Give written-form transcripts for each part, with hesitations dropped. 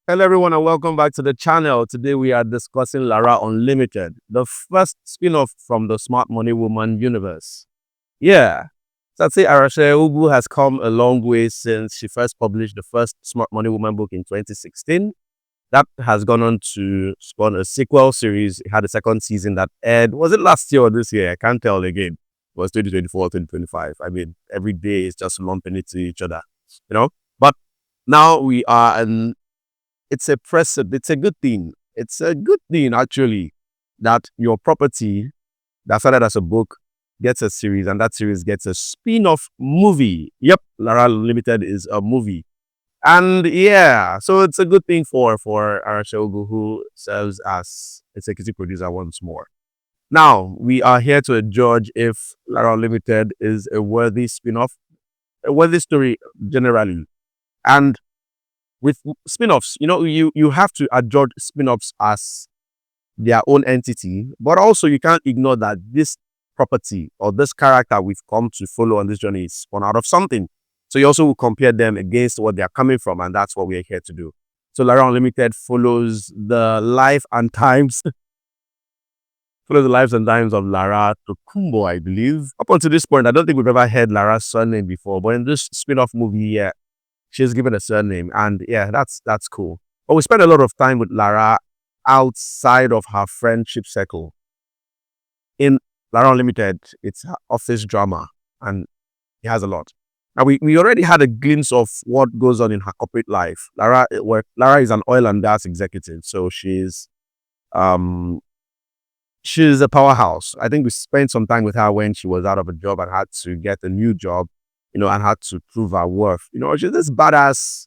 Hello everyone and welcome back to the channel. Today we are discussing Lara Unlimited, the first spin-off from the Smart Money Woman universe. Yeah, so I'd say 𝐼𝐚𝐲 has come a long way since she first published the first Smart Money Woman book in 2016. That has gone on to spawn a sequel series. It had a second season that aired, was it last year or this year? I can't tell again. It was 2024, 2025. I mean, every day is just lumping into each other, you know? But now we are in it's a precedent. It's a good thing. It's a good thing, actually, that your property that started as a book gets a series and that series gets a spin-off movie. Yep, Lara Unlimited is a movie. And yeah, so it's a good thing for 𝐼𝐚𝐲, who serves as executive producer once more. Now, we are here to judge if Lara Unlimited is a worthy spin-off, a worthy story generally. And with spin-offs, you have to adjudge spin-offs as their own entity, but also you can't ignore that this property or this character we've come to follow on this journey is spun out of something. So you also will compare them against what they're coming from, and that's what we're here to do. So Lara Unlimited follows the life and times follows the lives and times of Lara Unlimited, I believe. Up until this point, I don't think we've ever heard Lara's surname before, but in this spin-off movie, yeah, she's given a surname, and yeah, that's cool. But we spend a lot of time with Lara outside of her friendship circle. In Lara Unlimited, it's her office drama, and it has a lot. Now, we already had a glimpse of what goes on in her corporate life. Lara is an oil and gas executive, so she's a powerhouse. I think we spent some time with her when she was out of a job and had to get a new job, and had to prove her worth. She's this badass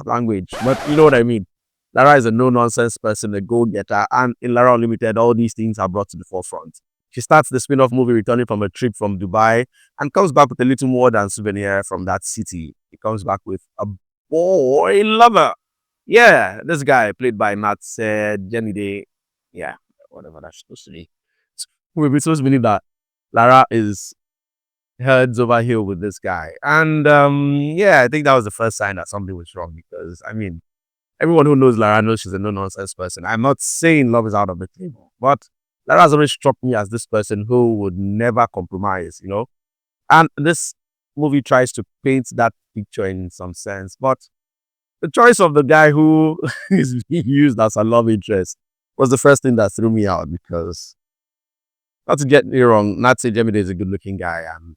language, but you know what I mean. Lara is a no-nonsense person, a go-getter, and in Lara Unlimited, all these things are brought to the forefront. She starts the spin-off movie returning from a trip from Dubai and comes back with a little more than souvenir from that city. He comes back with a boy lover. Yeah, this guy played by 𝐼𝐚𝐲. Yeah, whatever that's supposed to be. We're supposed to believe that Lara is heads over heel with this guy. And yeah, I think that was the first sign that something was wrong, because I mean, everyone who knows Lara knows she's a no-nonsense person. I'm not saying love is out of the table, but Lara has always struck me as this person who would never compromise, And this movie tries to paint that picture in some sense, but the choice of the guy who is being used as a love interest was the first thing that threw me out, because not to get me wrong, 𝐼𝐚𝐲 is a good-looking guy and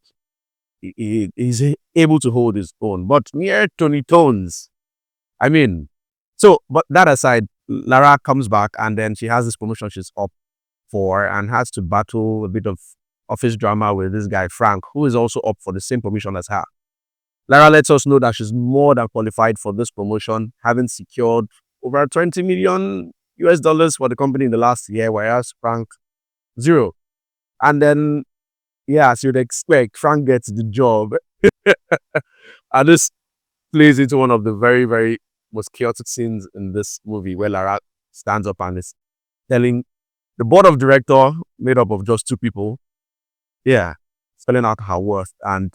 he's able to hold his own. But mere Tony Tones, I mean, but that aside, Lara comes back and then she has this promotion she's up for and has to battle a bit of office drama with this guy, Frank, who is also up for the same promotion as her. Lara lets us know that she's more than qualified for this promotion, having secured over $20 million for the company in the last year, whereas Frank, zero. And then, yeah, as you'd expect, Frank gets the job. And this plays into one of the very, very most chaotic scenes in this movie, where Lara stands up and is telling the board of director, made up of just two people, yeah, spelling out her worth. And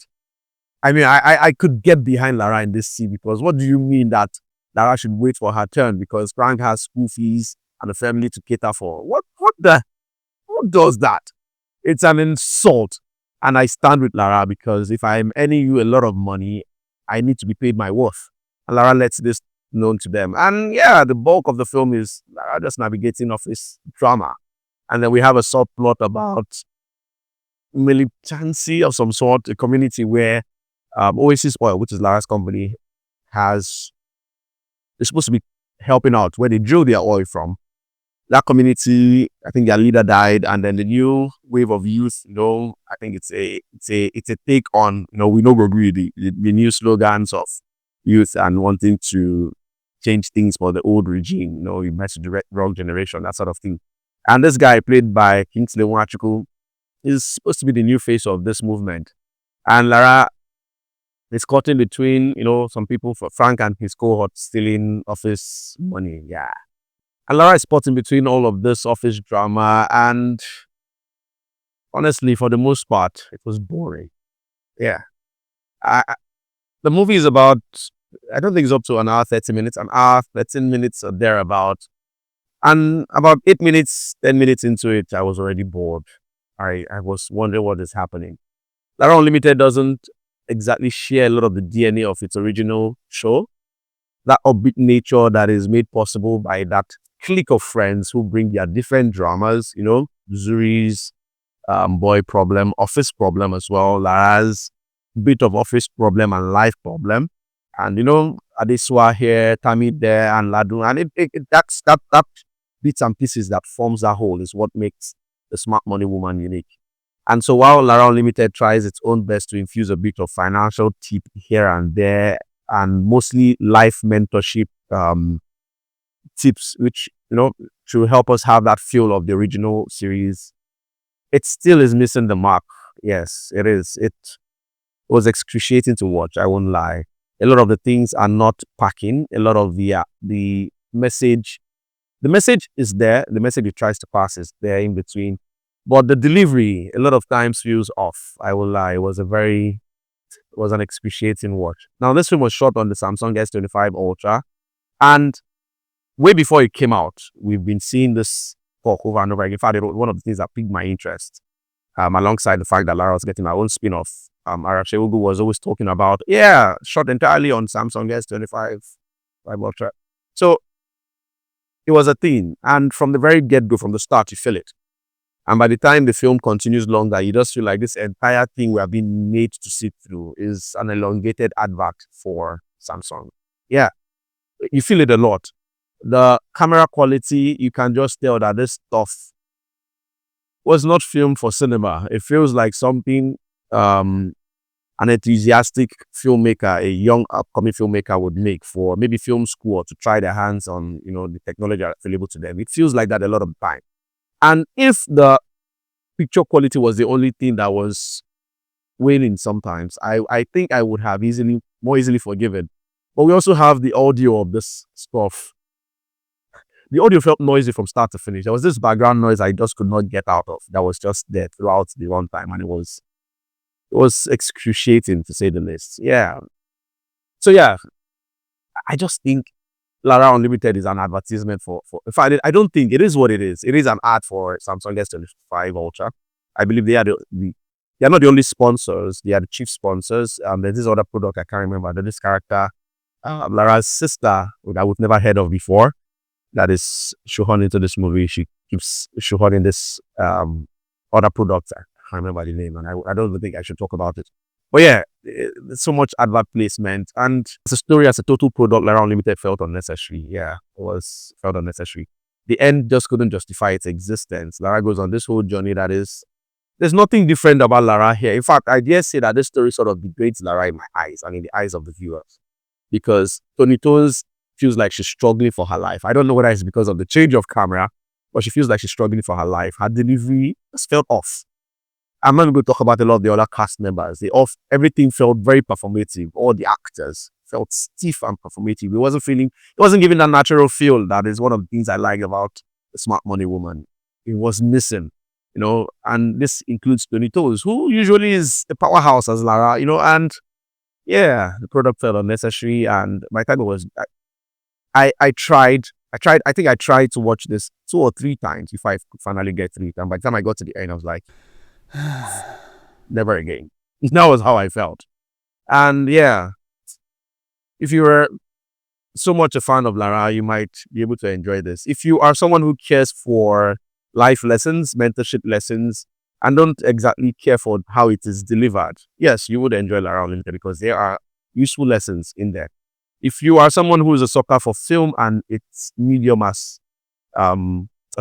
I mean, I could get behind Lara in this scene, because what do you mean that Lara should wait for her turn because Frank has school fees and a family to cater for? What does that? It's an insult. And I stand with Lara, because if I'm earning you a lot of money, I need to be paid my worth. And Lara lets this known to them. And yeah, the bulk of the film is Lara just navigating office drama. And then we have a subplot about militancy of some sort, a community where Oasis Oil, which is Lara's company, is supposed to be helping out, where they drill their oil from. That community, I think their leader died, and then the new wave of youth, I think it's a take on, we know we agree the new slogans of youth and wanting to change things for the old regime, you mess with the wrong generation, that sort of thing. And this guy, played by 𝐒𝐭𝐴, is supposed to be the new face of this movement. And Lara is caught in between, some people, for Frank and his cohort, stealing office money. Yeah. And Lara is caught in between all of this office drama, and honestly, for the most part, it was boring. Yeah. The movie is about I don't think it's up to an hour, 30 minutes, an hour, 13 minutes or thereabout. And about 8 minutes, 10 minutes into it, I was already bored. I was wondering what is happening. Lara Unlimited doesn't exactly share a lot of the DNA of its original show. That upbeat nature that is made possible by that clique of friends who bring their different dramas, Zuri's boy problem, office problem as well, Lara's bit of office problem and life problem. And Adeswa here, Tammy there, and Ladu. And that's that bits and pieces that forms that whole is what makes the Smart Money Woman unique. And so while Lara Unlimited tries its own best to infuse a bit of financial tip here and there, and mostly life mentorship tips, which to help us have that feel of the original series, it still is missing the mark. Yes, it is. It was excruciating to watch, I won't lie. A lot of the things are not packing. A lot of the message is there. The message it tries to pass is there in between. But the delivery, a lot of times, feels off. I will lie. It was an excruciating watch. Now, this film was shot on the Samsung S25 Ultra. And way before it came out, we've been seeing this talk over and over again. In fact, one of the things that piqued my interest, alongside the fact that Lara was getting her own spin-off, 𝐒𝐭𝐤𝐴 was always talking about, shot entirely on Samsung S25 Ultra. So it was a thing. And from the very get-go, from the start, you feel it. And by the time the film continues longer, you just feel like this entire thing we have been made to sit through is an elongated advert for Samsung. Yeah, you feel it a lot. The camera quality, you can just tell that this stuff was not filmed for cinema. It feels like something an enthusiastic filmmaker, a young upcoming filmmaker would make for maybe film school to try their hands on, the technology available to them. It feels like that a lot of the time. And if the picture quality was the only thing that was winning sometimes, I think I would have more easily forgiven. But we also have the audio of this stuff. The audio felt noisy from start to finish. There was this background noise I just could not get out of. That was just there throughout the runtime, and it was excruciating, to say the least. Yeah. So yeah, I just think Lara Unlimited is an advertisement for in fact, I don't think it is what it is. It is an ad for Samsung S25 Ultra. I believe they are they are not the only sponsors. They are the chief sponsors. There's this other product I can't remember. There's this character, Lara's sister, that we've never heard of before, that is shoehorned into this movie. She keeps shoehorning this other product. I can't remember the name, and I don't even think I should talk about it. But yeah, so much advert placement, and as a story, as a total product, Lara Unlimited felt unnecessary. Yeah, felt unnecessary. The end just couldn't justify its existence. Lara goes on this whole journey there's nothing different about Lara here. In fact, I dare say that this story sort of degrades Lara in my eyes and in the eyes of the viewers, because Tony Tones feels like she's struggling for her life. I don't know whether it's because of the change of camera, but she feels like she's struggling for her life. Her delivery just felt off. I'm not going to talk about a lot of the other cast members. Everything felt very performative. All the actors felt stiff and performative. It wasn't giving that natural feel that is one of the things I like about the Smart Money Woman. It was missing, and this includes Tony Toes, who usually is a powerhouse as Lara, and yeah, the product felt unnecessary. And my time was, I think I tried to watch this 2 or 3 times if I could finally get through it. And by the time I got to the end, I was like, never again. That was how I felt. And yeah, if you were so much a fan of Lara, you might be able to enjoy this. If you are someone who cares for life lessons, mentorship lessons, and don't exactly care for how it is delivered, yes, you would enjoy Lara Unlimited, because there are useful lessons in there. If you are someone who is a sucker for film and its medium as a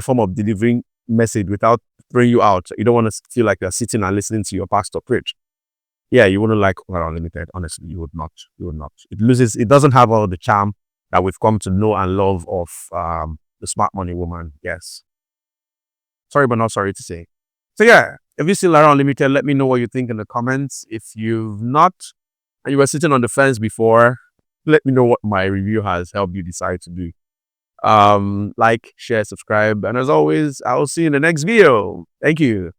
form of delivering message without throwing you out, you don't want to feel like you're sitting and listening to your pastor preach, yeah, you wouldn't like Lara Unlimited. Honestly, you would not. It doesn't have all the charm that we've come to know and love of the Smart Money Woman. Yes. Sorry, but not sorry to say. So yeah, if you see Lara Unlimited, let me know what you think in the comments. If you've not, and you were sitting on the fence before, let me know what my review has helped you decide to do. Like, share, subscribe, and as always, I'll see you in the next video. Thank you.